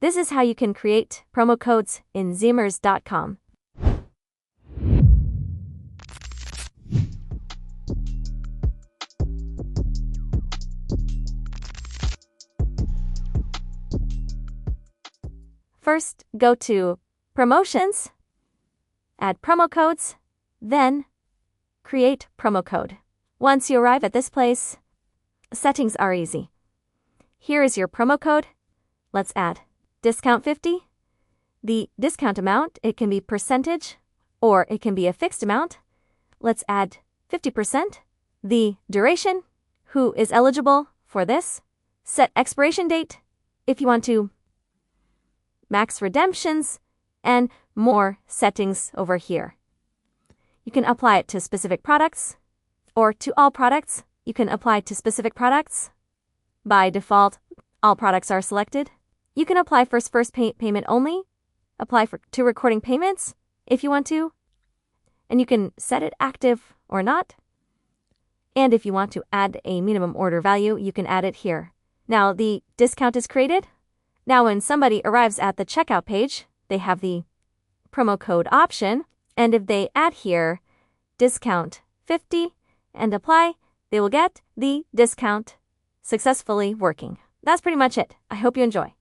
This is how you can create promo codes in Zemers.com. First, go to Promotions, add promo codes, then create promo code. Once you arrive at this place, settings are easy. Here is your promo code. Let's add discount 50. The discount amount, it can be percentage or it can be a fixed amount. Let's add 50%. The duration, who is eligible for this. Set expiration date if you want to. Max redemptions and more settings over here. You can apply it to specific products or to all products. You can apply it to specific products. By default, all products are selected. You can apply for first payment only, apply to recording payments if you want to, and you can set it active or not. And if you want to add a minimum order value, you can add it here. Now the discount is created. Now when somebody arrives at the checkout page, they have the promo code option, and if they add here discount 50 and apply, they will get the discount successfully working. That's pretty much it. I hope you enjoy.